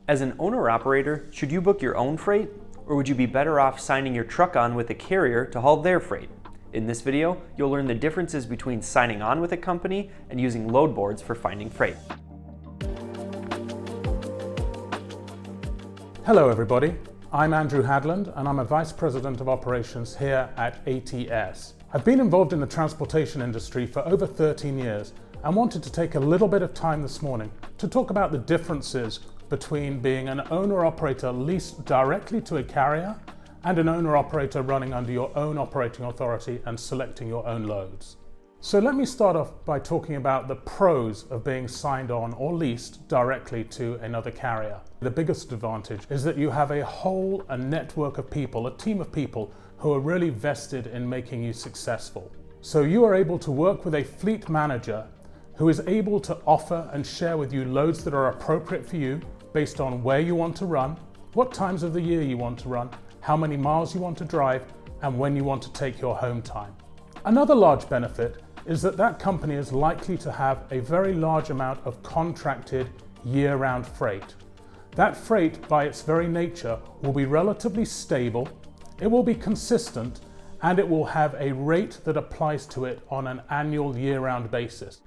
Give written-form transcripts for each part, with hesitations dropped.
As an owner-operator, should you book your own freight, or would you be better off signing your truck on with a carrier to haul their freight? In this video, you'll learn the differences between signing on with a company and using load boards for finding freight. Hello everybody, I'm Andrew Hadland and I'm a Vice President of Operations here at ATS. I've been involved in the transportation industry for over 13 years and wanted to take a little bit of time this morning to talk about the differences between being an owner-operator leased directly to a carrier and an owner-operator running under your own operating authority and selecting your own loads. So let me start off by talking about the pros of being signed on or leased directly to another carrier. The biggest advantage is that you have a network of people, a team of people who are really vested in making you successful. So you are able to work with a fleet manager who is able to offer and share with you loads that are appropriate for you based on where you want to run, what times of the year you want to run, how many miles you want to drive, and when you want to take your home time. Another large benefit is that that company is likely to have a very large amount of contracted year-round freight. That freight, by its very nature, will be relatively stable, it will be consistent, and it will have a rate that applies to it on an annual year-round basis.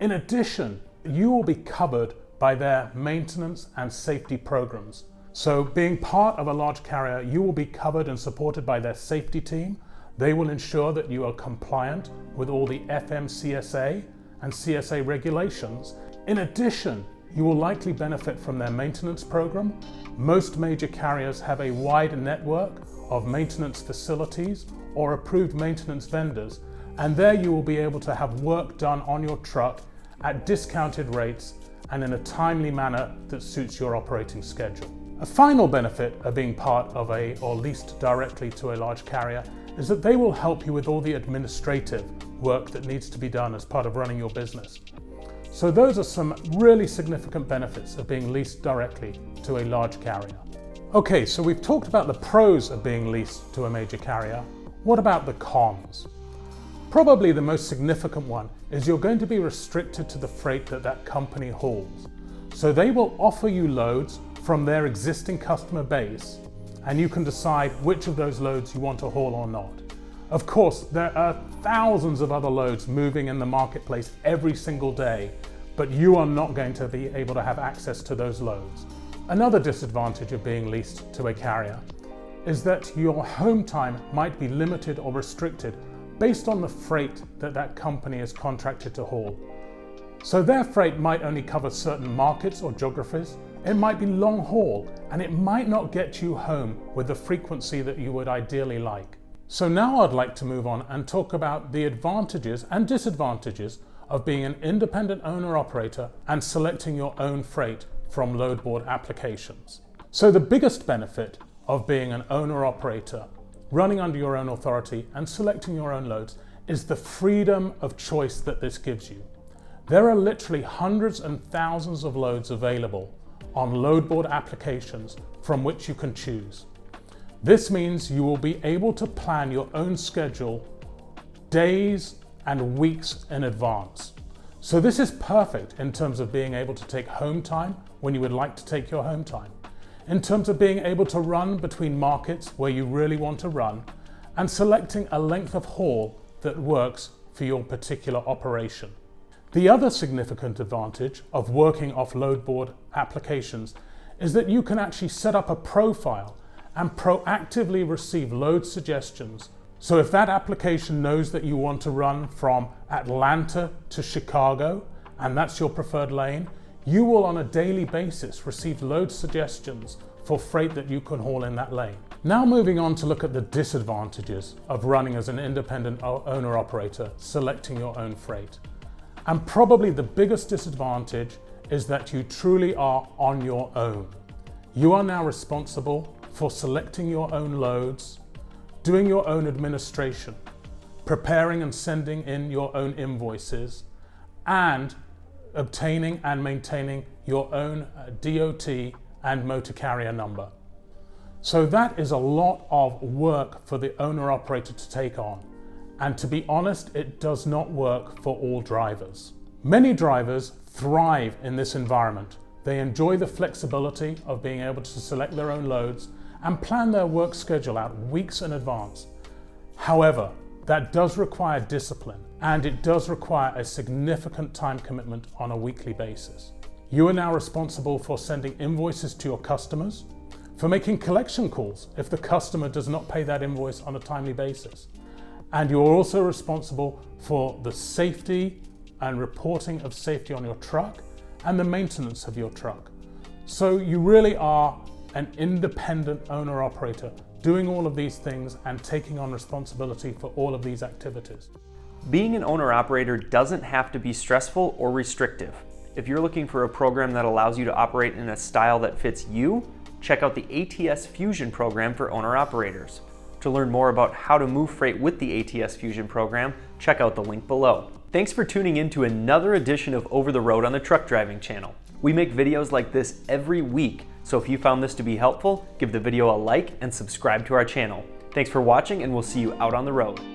In addition, you will be covered by their maintenance and safety programs. So being part of a large carrier, you will be covered and supported by their safety team. They will ensure that you are compliant with all the FMCSA and CSA regulations. In addition, you will likely benefit from their maintenance program. Most major carriers have a wide network of maintenance facilities or approved maintenance vendors, and there you will be able to have work done on your truck at discounted rates and in a timely manner that suits your operating schedule. A final benefit of being part of or leased directly to a large carrier is that they will help you with all the administrative work that needs to be done as part of running your business. So those are some really significant benefits of being leased directly to a large carrier. Okay, so we've talked about the pros of being leased to a major carrier. What about the cons? Probably the most significant one is you're going to be restricted to the freight that company hauls. So they will offer you loads from their existing customer base, and you can decide which of those loads you want to haul or not. Of course, there are thousands of other loads moving in the marketplace every single day, but you are not going to be able to have access to those loads. Another disadvantage of being leased to a carrier is that your home time might be limited or restricted based on the freight that company is contracted to haul. So their freight might only cover certain markets or geographies. It might be long haul, and it might not get you home with the frequency that you would ideally like. So now I'd like to move on and talk about the advantages and disadvantages of being an independent owner-operator and selecting your own freight from load board applications. So the biggest benefit of being an owner-operator, running under your own authority and selecting your own loads, is the freedom of choice that this gives you. There are literally hundreds and thousands of loads available on load board applications from which you can choose. This means you will be able to plan your own schedule days and weeks in advance. So this is perfect in terms of being able to take home time when you would like to take your home time, in terms of being able to run between markets where you really want to run, and selecting a length of haul that works for your particular operation. The other significant advantage of working off load board applications is that you can actually set up a profile and proactively receive load suggestions. So if that application knows that you want to run from Atlanta to Chicago, and that's your preferred lane, you will on a daily basis receive load suggestions for freight that you can haul in that lane. Now moving on to look at the disadvantages of running as an independent owner-operator, selecting your own freight. And probably the biggest disadvantage is that you truly are on your own. You are now responsible for selecting your own loads, doing your own administration, preparing and sending in your own invoices, and obtaining and maintaining your own DOT and motor carrier number. So that is a lot of work for the owner-operator to take on. And to be honest, it does not work for all drivers. Many drivers thrive in this environment They enjoy the flexibility of being able to select their own loads and plan their work schedule out weeks in advance. However, that does require discipline, and it does require a significant time commitment on a weekly basis. You are now responsible for sending invoices to your customers, for making collection calls if the customer does not pay that invoice on a timely basis. And you're also responsible for the safety and reporting of safety on your truck and the maintenance of your truck. So you really are an independent owner-operator doing all of these things and taking on responsibility for all of these activities. Being an owner-operator doesn't have to be stressful or restrictive. If you're looking for a program that allows you to operate in a style that fits you, check out the ATS Fusion program for owner-operators. To learn more about how to move freight with the ATS Fusion program, check out the link below. Thanks for tuning in to another edition of Over the Road on the Truck Driving Channel. We make videos like this every week, so if you found this to be helpful, give the video a like and subscribe to our channel. Thanks for watching, and we'll see you out on the road.